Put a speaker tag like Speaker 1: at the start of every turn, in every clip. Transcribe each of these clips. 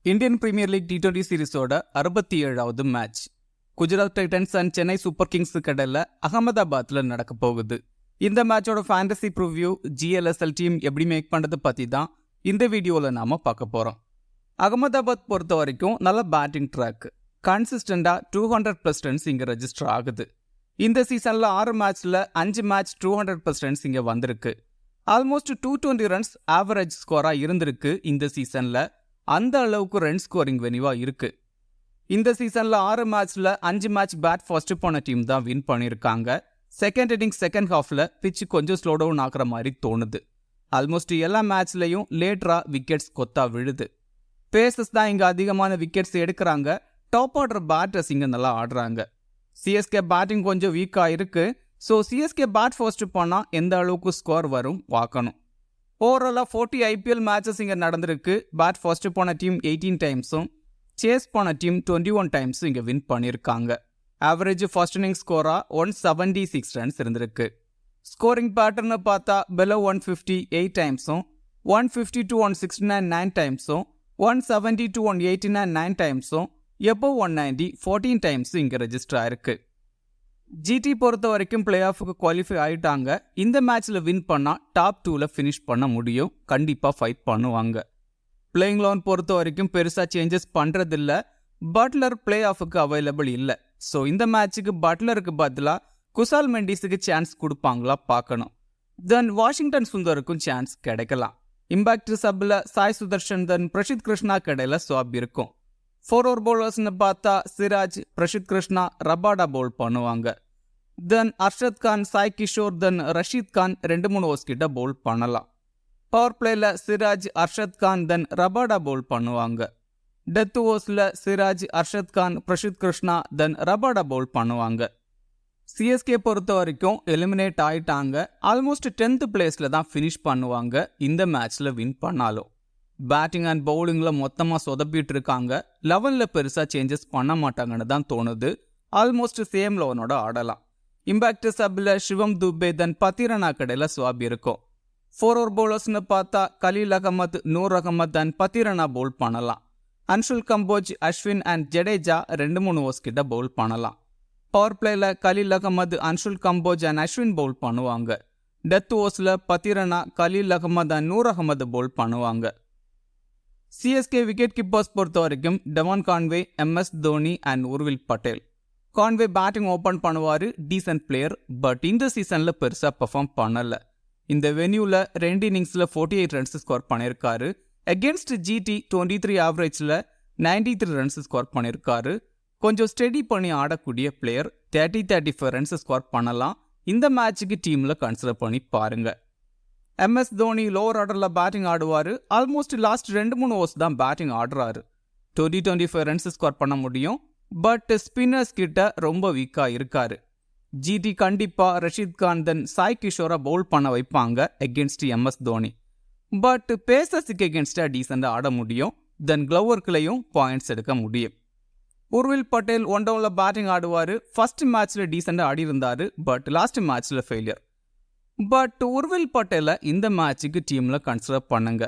Speaker 1: Indian Premier League T20 சீரிஸோட 67வது match Gujarat Titans and Chennai Super Kings கடையில் அகமதாபாத்தில் நடக்க போகுது. இந்த மேட்சோட ஃபேண்டசி ப்ரிவ்யூ GLSL டீம் எப்படி மேக் பண்ணுறது பற்றி தான் இந்த வீடியோவில் நாம் பார்க்க போகிறோம். அகமதாபாத் பொறுத்த வரைக்கும் நல்ல பேட்டிங் ட்ராக், கன்சிஸ்டண்டாக 200+ ரன்ஸ் இங்கே ரெஜிஸ்டர் ஆகுது. இந்த சீசனில் 6 மேட்ச்சில் 5 மேட்ச் 200+ ரன்ஸ் இங்கே வந்திருக்கு. ஆல்மோஸ்ட் 220 ரன்ஸ் ஆவரேஜ் ஸ்கோராக இருந்திருக்கு. இந்த சீசனில் அந்த அளவுக்கு ரன் ஸ்கோரிங் வெனிவாக இருக்குது. இந்த சீசனில் 6 மேட்ச்சில் 5 மேட்ச் பேட் ஃபர்ஸ்ட் போன டீம் தான் வின் பண்ணியிருக்காங்க. செகண்ட் இன்னிங்ஸ் செகண்ட் ஹாஃபில் பிச்சு கொஞ்சம் ஸ்லோ டவுன் ஆகிற மாதிரி தோணுது. ஆல்மோஸ்ட் எல்லா மேட்ச்லையும் லேட்டராக விக்கெட்ஸ் கொத்தா விழுது. பேசஸ் தான் இங்கே அதிகமான விக்கெட்ஸ் எடுக்கிறாங்க. டாப் ஆர்டர் பேட்டர்ஸ் இங்கே நல்லா ஆடுறாங்க. சிஎஸ்கே பேட்டிங் கொஞ்சம் வீக்காக இருக்குது. ஸோ சிஎஸ்கே பேட் ஃபர்ஸ்ட் போனால் எந்த அளவுக்கு ஸ்கோர் வரும் பார்க்கணும். ஓவராலாக 40 IPL மேட்சஸ் இங்கே நடந்திருக்கு. பேட் ஃபர்ஸ்ட் போன டீம் 18 டைம்ஸும் சேஸ் போன டீம் 21 டைம்ஸும் இங்கே வின் பண்ணியிருக்காங்க. ஆவரேஜ் ஃபர்ஸ்ட் இன்னிங் ஸ்கோராக 176 ரன்ஸ் இருந்திருக்கு. ஸ்கோரிங் பேட்டர்னு பார்த்தா below 150 8 டைம்ஸும் 150 to 169 9 டைம்ஸும் 170 to 189 9 டைம்ஸும் above 190 14 டைம்ஸும் இங்கே ரெஜிஸ்டர் ஆயிருக்கு. ஜிடி பொறுத்த வரைக்கும் பிளே ஆஃபுக்கு குவாலிஃபை ஆகிட்டாங்க. இந்த மேட்ச்சில் வின் பண்ணால் டாப் 2ல் ஃபினிஷ் பண்ண முடியும். கண்டிப்பாக ஃபைட் பண்ணுவாங்க. பிளேயிங் லோன் பொறுத்த வரைக்கும் பெருசாக சேஞ்சஸ் பண்ணுறதில்ல. பட்லர் பிளே ஆஃபுக்கு அவைலபிள் இல்லை. ஸோ இந்த மேட்ச்சுக்கு பட்லருக்கு பதிலாக குசால் மெண்டிஸுக்கு சான்ஸ் கொடுப்பாங்களா பார்க்கணும். தென் வாஷிங்டன் சுந்தருக்கும் சான்ஸ் கிடைக்கலாம். இம்பாக்ட் சப்பில் சாய் சுதர்ஷன் தென் பிரசித் கிருஷ்ணா கடையில் ஸ்வாப் இருக்கும். 4 ஓவர் பவுலர்ஸ்னு பார்த்தா சிராஜ், பிரசித் கிருஷ்ணா, ரபாடா பவுல் பண்ணுவாங்க. தென் அர்ஷத் கான், சாய் கிஷோர் தென் ரஷீத் கான் 2-3 ஓவர்ஸ் கிட்ட பவுல் பண்ணலாம். பவர் பிளேயில் சிராஜ், அர்ஷத் கான் தென் ரபாடா பவுல் பண்ணுவாங்க. டெத் ஓவர்ஸில் சிராஜ், அர்ஷத் கான், பிரசித் கிருஷ்ணா தென் ரபாடா பவுல் பண்ணுவாங்க. சிஎஸ்கே பொறுத்த வரைக்கும் எலிமினேட் ஆயிட்டாங்க. ஆல்மோஸ்ட் 10th பிளேஸில் தான் ஃபினிஷ் பண்ணுவாங்க இந்த மேட்ச்சில் வின் பண்ணாலும். பேட்டிங் அண்ட் பவுலிங்கில் மொத்தமாக சொதப்பிட்டு இருக்காங்க. 11ல் பெருசாக சேஞ்சஸ் பண்ண மாட்டாங்கன்னு தான் தோணுது. ஆல்மோஸ்ட் சேம் 11ஓட ஆடலாம். இம்பாக்ட் சப்பில் சிவம் துபே தென் பத்திரனா கடையில் ஸ்வாப் இருக்கும். 4 ஓவர் பவுலர்ஸ்னு பார்த்தா கலீல் அகமது, நூர் அகமது அண்ட் பத்திரனா பவுல் பண்ணலாம். அன்ஷுல் கம்போஜ், அஸ்வின் அண்ட் ஜடேஜா 2-3 ஓவர்ஸ் கிட்ட பவுல் பண்ணலாம். பவர் பிளேயில் கலீல் அகமது, அன்ஷுல் கம்போஜ் அண்ட் அஸ்வின் பவுல் பண்ணுவாங்க. டெத் ஓவர்ஸில் பத்திரனா, கலீல் அகமது அண்ட் நூர் அகமது பவுல் பண்ணுவாங்க. சிஎஸ்கே விக்கெட் கீப்பர்ஸ் பொறுத்த வரைக்கும் Devon Conway, MS Dhoni and Urvil Patel. Conway batting open பண்ணுவார், டீசன்ட் பிளேயர். பட் இந்த சீசனில் பெருசாக பெர்ஃபார்ம் பண்ணலை. இந்த வென்யூவில் 2 இன்னிங்ஸில் 48 ரன்ஸ் ஸ்கோர் பண்ணியிருக்காரு. அகேன்ஸ்ட் GT 23 ஆவரேஜில் 93 ரன்ஸ் ஸ்கோர் பண்ணியிருக்காரு. கொஞ்சம் ஸ்டெடி பண்ணி ஆடக்கூடிய பிளேயர். 30-35 ரன்ஸ் ஸ்கோர் பண்ணலாம். இந்த மேட்சுக்கு டீமில் கன்சிடர் பண்ணி பாருங்கள். MS தோனி லோவர் ஆர்டரில் பேட்டிங் ஆடுவார். ஆல்மோஸ்ட் லாஸ்ட் 2-3 ஓவர்ஸ் தான் பேட்டிங் ஆடுறாரு. 20-25 ரன்ஸ் ஸ்கோர் பண்ண முடியும். பட் ஸ்பின்னர்ஸ் கிட்ட ரொம்ப வீக்காக இருக்காரு. GT கண்டிப்பாக ரஷீத் கான் தென் சாய் கிஷோரை பவுல் பண்ண வைப்பாங்க அகேன்ஸ்ட் MS தோனி. பட் பேசர்ஸுக்கு எகேன்ஸ்டாக டீசெண்டாக ஆட முடியும். தென் க்ளவர்க்குலையும் பாயிண்ட்ஸ் எடுக்க முடியும். உர்வில் பட்டேல் 1 டவுனில் பேட்டிங் ஆடுவார். ஃபர்ஸ்ட் மேட்ச்சில் டீசெண்டாக ஆடி இருந்தார். பட் லாஸ்ட் மேட்ச்சில் ஃபெயிலியர். பட் உர்வில் பட்டேலை இந்த மேட்சுக்கு டீமில் கன்சிடர் பண்ணுங்க.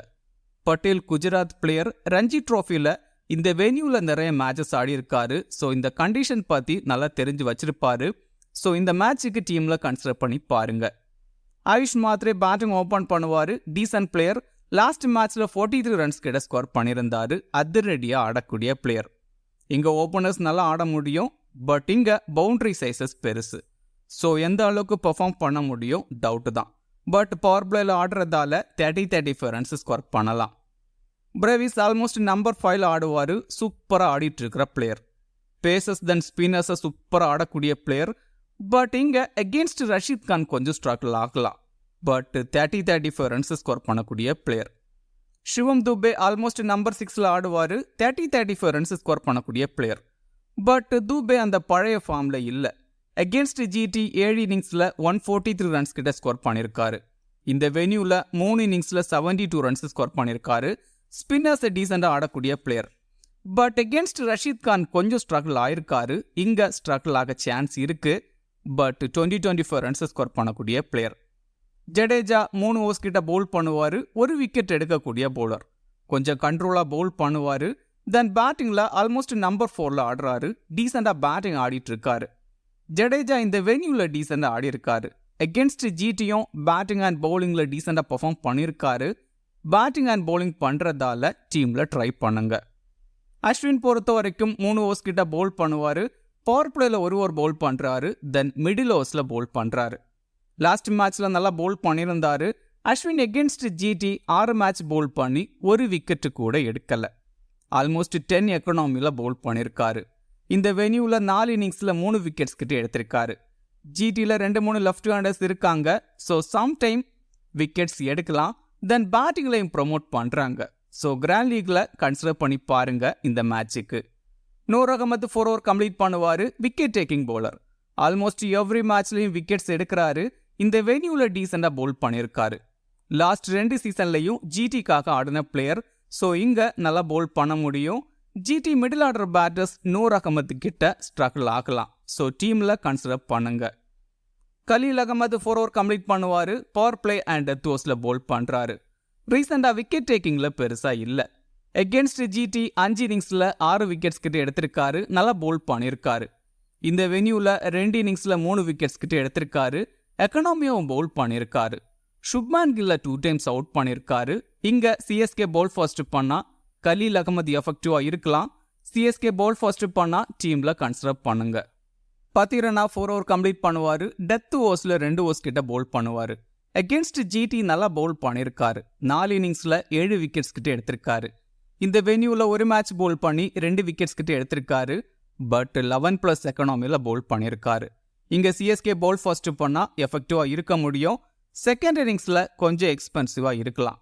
Speaker 1: பட்டேல் குஜராத் பிளேயர். ரஞ்சி ட்ரோஃபியில் இந்த வென்யூவில் நிறைய மேட்சஸ் ஆடி இருக்காரு. ஸோ இந்த கண்டிஷன் பற்றி நல்லா தெரிஞ்சு வச்சிருப்பாரு. ஸோ இந்த மேட்சுக்கு டீமில் கன்சிடர் பண்ணி பாருங்க. ஆயுஷ் மாத்ரே பேட்டிங் ஓப்பன் பண்ணுவார். Descent player. லாஸ்ட் மேட்ச்சில் 43 ரன்ஸ் கிட்ட ஸ்கோர் பண்ணியிருந்தாரு. அதிரடியாக ஆடக்கூடிய பிளேயர். இங்கே ஓப்பனர்ஸ் நல்லா ஆட முடியும். பட் இங்கே பவுண்டரி சைஸஸ் பெருசு. ஸோ எந்த அளவுக்கு பெர்ஃபார்ம் பண்ண முடியும் டவுட்டு தான். பட் பவர் பிளேயில் ஆடுறதால 30-35 ரன்ஸ் ஸ்கோர் பண்ணலாம். பிரேவிஸ் ஆல்மோஸ்ட் நம்பர் 5 ஆடுவார். சூப்பராக ஆடிட்டு இருக்கிற பிளேயர். பேசஸ் தென் ஸ்பின்னர்ஸை சூப்பராக ஆடக்கூடிய பிளேயர். பட் இங்கே அகேன்ஸ்ட் ரஷீத் கான் கொஞ்சம் ஸ்ட்ரகிள் ஆகலாம். பட் 30-35 ரன்ஸ் ஸ்கோர் பண்ணக்கூடிய பிளேயர். சிவம் துபே ஆல்மோஸ்ட் நம்பர் 6 ஆடுவார். 30-35 ரன்ஸ் ஸ்கோர் பண்ணக்கூடிய பிளேயர். பட் துபே அந்த பழைய ஃபார்மில் இல்லை. அகேன்ஸ்ட் GT 7 இன்னிங்ஸில் 143 ரன்ஸ் கிட்ட ஸ்கோர் பண்ணியிருக்காரு. இந்த வென்யூவில் 3 இன்னிங்ஸில் 72 ரன்ஸ் ஸ்கோர் பண்ணியிருக்காரு. ஸ்பின்னர்ஸை டீசெண்டாக ஆடக்கூடிய player. But against Rashid Khan கொஞ்சம் ஸ்ட்ரகிள் ஆயிருக்காரு. இங்கே ஸ்ட்ரகிள் ஆக சான்ஸ் இருக்குது. பட் 20-25 ரன்ஸ் ஸ்கோர் பண்ணக்கூடிய பிளேயர். ஜடேஜா 3 ஓவர்ஸ் கிட்ட பவுல் பண்ணுவார். 1 விக்கெட் எடுக்கக்கூடிய பவுலர். கொஞ்சம் கண்ட்ரோலாக பவுல் பண்ணுவார். தென் பேட்டிங்கில் ஆல்மோஸ்ட் நம்பர் 4ல் ஆடுறாரு. டீசெண்டாக பேட்டிங் ஆடிட்டு இருக்காரு. ஜடேஜா இந்த வென்யூவில் டீசெண்டாக ஆடி இருக்காரு. அகேன்ஸ்ட் ஜிடியும் பேட்டிங் அண்ட் பவுலிங்கில் டீசெண்டாக பர்ஃபார்ம் பண்ணியிருக்காரு. பேட்டிங் அண்ட் பவுலிங் பண்ணுறதால டீமில் ட்ரை பண்ணுங்க. அஸ்வின் பொறுத்த வரைக்கும் 3 ஓவர்ஸ் கிட்ட பவுல் பண்ணுவார். பவர் பிளேயில் ஒரு ஓவர் பவுல் பண்ணுறாரு. தென் மிடில் ஓவர்ஸில் பவுல் பண்ணுறாரு. லாஸ்ட் மேட்ச்சில் நல்லா பவுல் பண்ணியிருந்தாரு. Ashwin against GT 6 match bowl பண்ணி ஒரு விக்கெட்டு கூட எடுக்கலை. ஆல்மோஸ்ட் 10 எக்கனாமியில் பவுல் பண்ணியிருக்காரு. இந்த வென்யூவில் 4 இன்னிங்ஸில் 3 விக்கெட்ஸ் கிட்ட எடுத்திருக்காரு. ஜிடியில் 2-3 லெஃப்ட் ஹேண்டர்ஸ் இருக்காங்க. ஸோ சம்டைம் விக்கெட்ஸ் எடுக்கலாம். தென் பேட்டிங்லையும் ப்ரொமோட் பண்ணுறாங்க. ஸோ கிராண்ட் லீக்ல கன்சிடர் பண்ணி பாருங்க இந்த மேட்சுக்கு. நூர் அகமது 4 ஓவர் கம்ப்ளீட் பண்ணுவார். Wicket taking bowler. Almost every மேட்ச்லையும் விக்கெட்ஸ் எடுக்கிறாரு. இந்த வென்யூவில் டீசெண்டாக பவுல் பண்ணியிருக்காரு. லாஸ்ட் 2 சீசன்லையும் ஜிடிக்காக ஆடின பிளேயர். ஸோ இங்கே நல்லா பவுல் பண்ண முடியும். GT middle order batters Noor Ahmad கிட்ட ஸ்ட்ரகிள் ஆகலாம். ஸோ டீமில் கன்சிடர் பண்ணுங்க. கலீல் அகமது 4 ஓவர் கம்ப்ளீட் பண்ணுவார். பவர் பிளே அண்ட் டெத் ஓவர்ஸில் பவுல் பண்ணுறாரு. ரீசெண்டாக விக்கெட் டேக்கிங்கில் பெருசாக இல்லை. எகென்ஸ்ட் ஜிடி 5 இன்னிங்ஸில் 6 விக்கெட்ஸ் கிட்ட எடுத்திருக்காரு. நல்லா பவுல் பண்ணியிருக்காரு. இந்த வென்யூவில் 2 இன்னிங்ஸில் 3 விக்கெட்ஸ் கிட்ட எடுத்திருக்காரு. எக்கனாமியாவும் பவுல் பண்ணியிருக்காரு. சுப்மான் கில்ல 2 டைம்ஸ் அவுட் பண்ணியிருக்காரு. இங்கே சிஎஸ்கே பவுல் ஃபர்ஸ்ட் பண்ணால் கலீல் அகமது எஃபெக்டிவாக இருக்கலாம். சிஎஸ்கே பவுல் ஃபர்ஸ்ட் பண்ணால் டீமில் கன்சிடர் பண்ணுங்க. பத்திரனா 4 ஓவர் கம்ப்ளீட் பண்ணுவார். டெத் ஓவர்ஸில் 2 ஓவர்ஸ் கிட்ட பவுல் பண்ணுவார். அகேன்ஸ்ட் ஜிடி நல்லா பவுல் பண்ணியிருக்காரு. 4 இன்னிங்ஸில் 7 விக்கெட்ஸ் கிட்ட எடுத்திருக்காரு. இந்த வென்யூவில் ஒரு மேட்ச் பவுல் பண்ணி 2 விக்கெட்ஸ் கிட்ட எடுத்திருக்காரு. பட் 11+ எக்கனாமியில் பவுல் பண்ணியிருக்காரு. இங்கே சிஎஸ்கே பவுல் ஃபர்ஸ்ட் பண்ணால் எஃபெக்டிவாக இருக்க முடியும். செகண்ட் இன்னிங்ஸில் கொஞ்சம் எக்ஸ்பென்சிவாக இருக்கலாம்.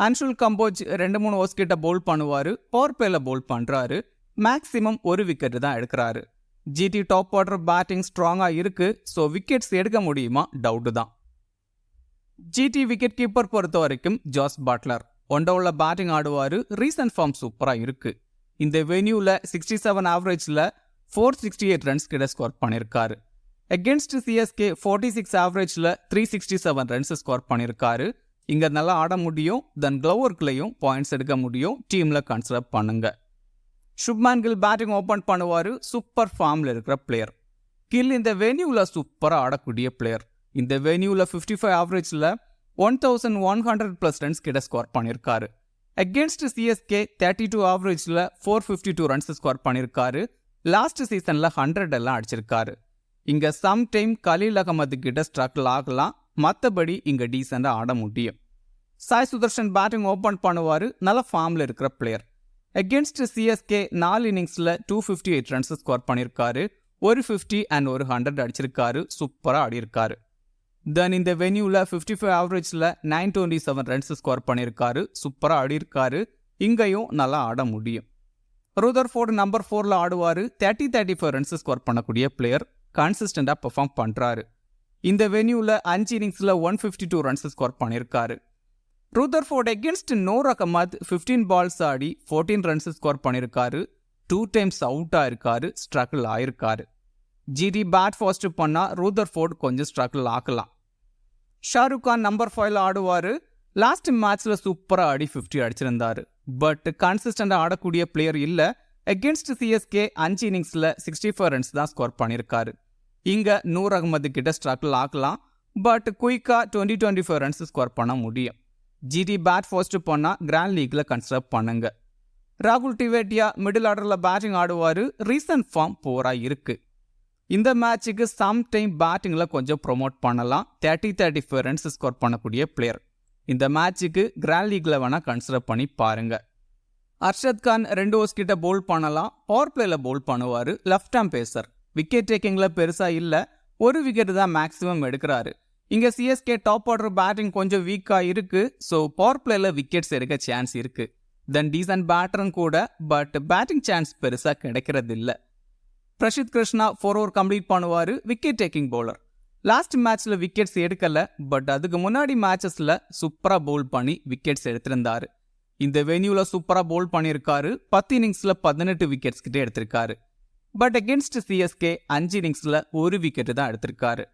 Speaker 1: அன்ஷுல் கம்போஜ் 2-3 ஓவர்ஸ் கிட்ட பவுல் பண்ணுவார். பவர் பிளேல பவுல் பண்ணுறாரு. மேக்ஸிமம் ஒரு விக்கெட்டு தான் எடுக்கிறாரு. ஜிடி டாப் ஆர்டர் பேட்டிங் ஸ்ட்ராங்காக இருக்கு. ஸோ விக்கெட்ஸ் எடுக்க முடியுமா டவுட்டு தான். ஜிடி விக்கெட் கீப்பர் பொறுத்த வரைக்கும் ஜாஸ் பட்லர் ஒன் டவுனில் பேட்டிங் ஆடுவார். ரீசன்ட் ஃபார்ம் சூப்பராக இருக்கு. இந்த வென்யூவில் 67 ஆவரேஜில் 468 ரன்ஸ் கிட்ட ஸ்கோர் பண்ணியிருக்காரு. அகேன்ஸ்ட் சிஎஸ்கே 46 ஆவரேஜில் 367 ரன்ஸ் ஸ்கோர் பண்ணியிருக்காரு. இங்கே நல்லா ஆட முடியும். தென் க்ளோவர்க்லையும் பாயிண்ட்ஸ் எடுக்க முடியும். டீமில் கன்சிடர் பண்ணுங்க. சுப்மான் கில் பேட்டிங் ஓப்பன் பண்ணுவார். சூப்பர் ஃபார்மில் இருக்கிற பிளேயர். கில் இந்த வென்யூவில் சூப்பராக ஆடக்கூடிய பிளேயர். இந்த வென்யூவில் 55 ஆவரேஜில் 1100+ ரன்ஸ் கிட்ட ஸ்கோர் பண்ணியிருக்காரு. அகேன்ஸ்ட் சிஎஸ்கே 32 ஆவரேஜில் 452 ரன்ஸ் ஸ்கோர் பண்ணியிருக்காரு. லாஸ்ட் சீசனில் 100 எல்லாம் அடிச்சிருக்காரு. இங்கே சம்டைம் கலீல் அகமது கிட்ட ஸ்ட்ரகிள் ஆகலாம். மற்றபடி இங்கே டீசெண்டாக ஆட முடியும். சாய் சுதர்ஷன் பேட்டிங் ஓப்பன் பண்ணுவார். நல்ல ஃபார்மில் இருக்கிற பிளேயர். அகேன்ஸ்ட் சிஎஸ்கே 4 இன்னிங்ஸில் 258 ரன்ஸ் ஸ்கோர் பண்ணியிருக்காரு. ஒரு 50 அண்ட் ஒரு 100 அடிச்சிருக்காரு. சூப்பராக ஆடியிருக்காரு. தென் இந்த வென்யூவில் 55 ஆவரேஜில் 927 ரன்ஸ் ஸ்கோர் பண்ணியிருக்காரு. சூப்பராக ஆடியிருக்காரு. இங்கேயும் நல்லா ஆட முடியும். ரூதர்ஃபோர்டு நம்பர் 4ல் ஆடுவார். 35 ரன்ஸ் ஸ்கோர் பண்ணக்கூடிய பிளேயர். கன்சிஸ்டண்டாக பெர்ஃபார்ம் பண்ணுறாரு. இந்த வென்யூவில் 5 இன்னிங்ஸில் 152 ரன்ஸ் ஸ்கோர் பண்ணியிருக்காரு. Rutherford against Noor Ahmad 15 balls ஆடி 14 ரன்ஸ் ஸ்கோர் பண்ணியிருக்காரு. 2 டைம்ஸ் அவுட்டாக இருக்காரு. ஸ்ட்ரகிள் ஆயிருக்காரு. ஜிடி பேட் ஃபர்ஸ்ட் பண்ணால் ரூதர்ஃபோர்ட் கொஞ்சம் ஸ்ட்ரகிள் ஆகலாம். ஷாருக் கான் நம்பர் 5ல் ஆடுவார். லாஸ்ட் மேட்ச்சில் சூப்பராக ஆடி 50 அடிச்சிருந்தாரு. பட் கன்சிஸ்டண்டாக ஆடக்கூடிய பிளேயர் இல்லை. அகேன்ஸ்ட் சிஎஸ்கே 5 இன்னிங்ஸில் 64 ரன்ஸ் தான் ஸ்கோர் பண்ணியிருக்காரு. இங்கே நூர் அகமது கிட்ட ஸ்ட்ரகிள் ஆகலாம். பட் குயிக்காக 20-25 ரன்ஸ் ஸ்கோர் பண்ண முடியும். ஜிடி பேட் ஃபர்ஸ்ட் பண்ணால் கிராண்ட் லீக்ல கன்சிடர் பண்ணுங்க. ராகுல் டிவேட்டியா மிடில் ஆர்டரில் பேட்டிங் ஆடுவார். ரீசன்ட் ஃபார்ம் போராக இருக்கு. இந்த மேட்சுக்கு சம்டைம் பேட்டிங்கில் கொஞ்சம் ப்ரொமோட் பண்ணலாம். 30-35 ரன்ஸ் ஸ்கோர் பண்ணக்கூடிய பிளேயர். இந்த மேட்சுக்கு கிராண்ட் லீக்ல வேணால் கன்சிடர் பண்ணி பாருங்க. அர்ஷத் கான் 2 ஓவர்ஸ் கிட்ட பவுல் பண்ணலாம். பவர் பிளேல பவுல் பண்ணுவார். Left hand pacer. விக்கெட் டேக்கிங்கில் பெருசாக இல்லை. ஒரு விக்கெட்டு தான் மேக்ஸிமம் எடுக்கிறாரு. இங்கே சிஎஸ்கே டாப் ஆர்டர் பேட்டிங் கொஞ்சம் வீக்காக இருக்குது. ஸோ பவர் பிளேல விக்கெட்ஸ் எடுக்க சான்ஸ் இருக்குது. தென் டீசன்ட் பேட்டரும் கூட. பட் பேட்டிங் சான்ஸ் பெருசாக கிடைக்கிறது இல்லை. பிரசித் கிருஷ்ணா 4 ஓவர் கம்ப்ளீட் பண்ணுவார். Wicket taking bowler. லாஸ்ட் மேட்ச்சில் விக்கெட்ஸ் எடுக்கலை. பட் அதுக்கு முன்னாடி மேட்சஸில் சூப்பராக பவுல் பண்ணி விக்கெட்ஸ் எடுத்திருந்தாரு. இந்த வென்யூவில் சூப்பராக பவுல் பண்ணியிருக்காரு. 10 இன்னிங்ஸில் 18 விக்கெட்ஸ் கிட்டே எடுத்திருக்காரு. பட் அகேன்ஸ்ட் சிஎஸ்கே 5 இன்னிங்ஸில் ஒரு விக்கெட்டு தான் எடுத்திருக்காரு.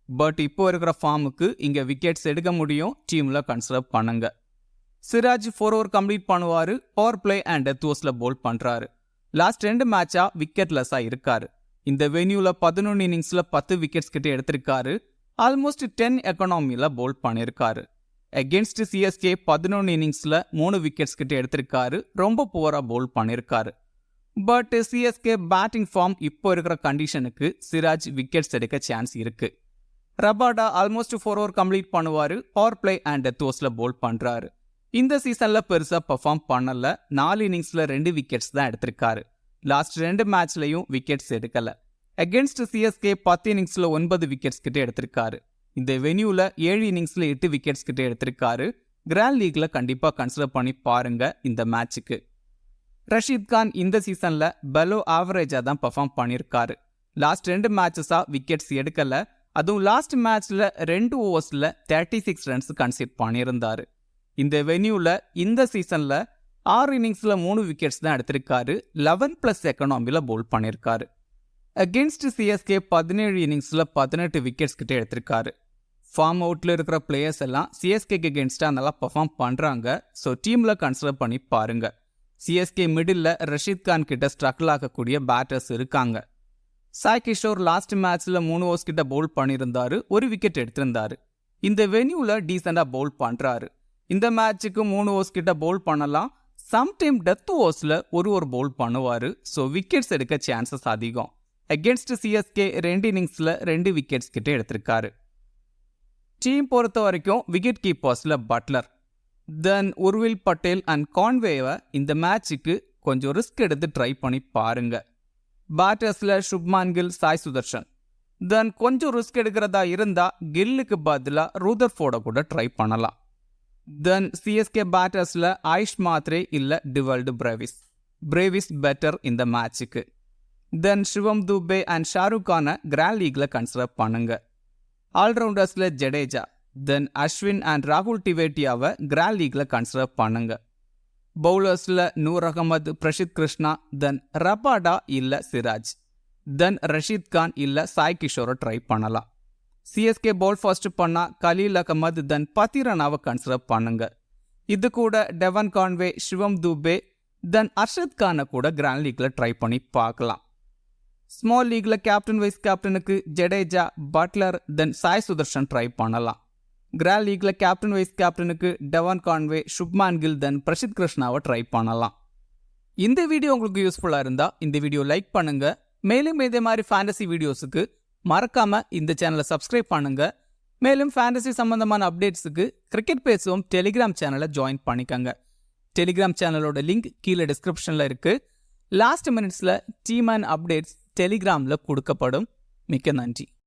Speaker 1: பட் இப்போ இருக்கிற ஃபார்முக்கு இங்கே விக்கெட்ஸ் எடுக்க முடியும். டீமில் கன்சிடர் பண்ணுங்க. சிராஜ் 4 ஓவர் கம்ப்ளீட் பண்ணுவாரு. பவர் பிளே அண்ட் டெத் ஓவர்ஸ்ல போல் பண்றாரு. லாஸ்ட் 2 மேட்சா விக்கெட்லெஸ்ஸா இருக்காரு. இந்த வென்யூல 11 இன்னிங்ஸ்ல 10 விக்கெட்ஸ் கிட்ட எடுத்திருக்காரு. ஆல்மோஸ்ட் 10 எக்கனாமில போல் பண்ணிருக்காரு. அகேன்ஸ்ட் சிஎஸ்கே 11 இன்னிங்ஸ்ல 3 விக்கெட்ஸ் கிட்ட எடுத்திருக்காரு. ரொம்ப புவரா போல் பண்ணிருக்காரு. பட் சிஎஸ்கே பேட்டிங் ஃபார்ம் இப்போ இருக்கிற கண்டிஷனுக்கு சிராஜ் விக்கெட்ஸ் எடுக்க சான்ஸ் இருக்கு. ரபாடா ஆல்மோஸ்ட் 4 ஓவர் கம்ப்ளீட் பண்ணுவாரு. பவர் பிளே அண்ட் டெத் ஓவர்ஸ்ல போல் பண்றாரு. இந்த சீசன்ல பெருசா பெர்ஃபார்ம் பண்ணல. 4 இன்னிங்ஸ்ல 2 விக்கெட்ஸ் தான் எடுத்திருக்காரு. லாஸ்ட் 2 மேட்ச்லயும் விக்கெட்ஸ் எடுக்கல. அகேன்ஸ்ட் சிஎஸ்கே 10 இன்னிங்ஸ்ல 9 விக்கெட்ஸ் கிட்ட எடுத்திருக்காரு. இந்த வென்யூல 7 இன்னிங்ஸ்ல 8 விக்கெட்ஸ் கிட்ட எடுத்திருக்காரு. கிராண்ட் லீக்ல கண்டிப்பா கன்சிடர் பண்ணி பாருங்க இந்த மேட்சுக்கு. ரஷீத் கான் இந்த சீசன்ல பெலோ ஆவரேஜா தான் பெர்ஃபார்ம் பண்ணியிருக்காரு. லாஸ்ட் 2 மேட்சஸா விக்கெட்ஸ் எடுக்கல. அதுவும் லாஸ்ட் மேட்ச்ல 2 ஓவர்ஸ்ல 36 ரன்ஸ் கன்சிட் பண்ணியிருந்தாரு. இந்த வென்யூல இந்த சீசன்ல 6 இன்னிங்ஸ்ல 3 விக்கெட்ஸ் தான் எடுத்திருக்காரு. 11+ எக்கனாமில போல் பண்ணியிருக்காரு. அகேன்ஸ்ட் சிஎஸ்கே 17 இன்னிங்ஸ்ல 18 விக்கெட்ஸ் கிட்ட எடுத்திருக்காரு. ஃபார்ம் அவுட்ல இருக்கிற பிளேயர்ஸ் எல்லாம் சிஎஸ்கேக்கு அகேன்ஸ்டா நல்லா பெர்ஃபார்ம் பண்றாங்க. ஸோ டீம்ல கன்சிடர் பண்ணி பாருங்க. சிஎஸ்கே மிடில் ரஷீத் கான் கிட்ட ஸ்ட்ரகிள் ஆகக்கூடிய பேட்டர்ஸ் இருக்காங்க. சாய் கிஷோர் லாஸ்ட் மேட்ச்ல 3 ஓவர்ஸ் கிட்ட பவுல் பண்ணியிருந்தாரு. 1 விக்கெட் எடுத்திருந்தாரு. இந்த வென்யூல டீசெண்டா பவுல் பண்றாரு. இந்த மேட்சுக்கு 3 ஓவர்ஸ் கிட்ட பவுல் பண்ணலாம். சம்டைம் டெத் ஓவர்ஸ்ல ஒரு பவுல் பண்ணுவாரு. ஸோ விக்கெட்ஸ் எடுக்க சான்சஸ் அதிகம். அகேன்ஸ்ட் சிஎஸ்கே 2 இன்னிங்ஸ்ல 2 விக்கெட்ஸ் கிட்ட எடுத்திருக்காரு. டீம் பொறுத்த வரைக்கும் விக்கெட் கீப்பர்ஸ்ல Buttler, then Urvil Patel and கான்வேவை இந்த மேட்சுக்கு கொஞ்சம் ரிஸ்க் எடுத்து ட்ரை பண்ணி பாருங்க. பேட்டர்ஸ்ல சுப்மான் கில், சாய் சுதர்ஷன். தென் கொஞ்சம் ரிஸ்க் எடுக்கிறதா இருந்தா கில்லுக்கு பதிலா ரூதர்ஃபோர்டை கூட ட்ரை பண்ணலாம். தென் சிஎஸ்கே பேட்டர்ஸ்ல ஆயுஷ் மாத்ரே இல்ல டிவல்டு பிரேவிஸ் பெட்டர் இந்த மேட்சுக்கு. தென் சிவம் துபே அண்ட் ஷாருக் கானை கிராண்ட் லீக்ல கன்சிடர் பண்ணுங்க. ஆல்ரவுண்டர்ஸ்ல ஜடேஜா, தென் அஸ்வின் அண்ட் ராகுல் டிவேட்டியாவை கிராண்ட் லீக்ல கன்சிடர் பண்ணுங்க. பவுலர்ஸ்ல நூர் அகமது, பிரசித் கிருஷ்ணா, தென் ரபாடா இல்ல சிராஜ், தென் ரஷீத் கான் இல்ல சாய் கிஷோரை ட்ரை பண்ணலாம். சிஎஸ்கே பவுல் ஃபர்ஸ்ட் பண்ணா கலீல் அகமது, தென் பத்திரனாவை கன்சிடர் பண்ணுங்க. இது கூட டெவன் கான்வே, சிவம் துபே, தென் அர்ஷத் கானை கூட கிராண்ட் லீக்ல ட்ரை பண்ணி பார்க்கலாம். ஸ்மால் லீக்ல கேப்டன் வைஸ் கேப்டனுக்கு ஜடேஜா, பட்லர், தென் சாய் சுதர்ஷன் ட்ரை பண்ணலாம். கிராண்ட் லீக்ல கேப்டன் வைஸ் கேப்டனுக்கு டெவன் கான்வே, சுப்மான் கில், தென் பிரசித் கிருஷ்ணாவை ட்ரை பண்ணலாம். இந்த வீடியோ உங்களுக்கு யூஸ்ஃபுல்லா இருந்தா இந்த வீடியோ லைக் பண்ணுங்க. மேலும் இதே மாதிரி ஃபேண்டசி வீடியோஸுக்கு மறக்காம இந்த சேனலை சப்ஸ்கிரைப் பண்ணுங்க. மேலும் ஃபேண்டசி சம்பந்தமான அப்டேட்ஸுக்கு கிரிக்கெட் பேசுவோம் டெலிகிராம் சேனலை ஜாயின் பண்ணிக்கங்க. டெலிகிராம் சேனலோட லிங்க் கீழே டிஸ்கிரிப்ஷன்ல இருக்கு. லாஸ்ட் மினிட்ஸ்ல டீம் அண்ட் அப்டேட்ஸ் டெலிகிராம்ல கொடுக்கப்படும். மிக்க நன்றி.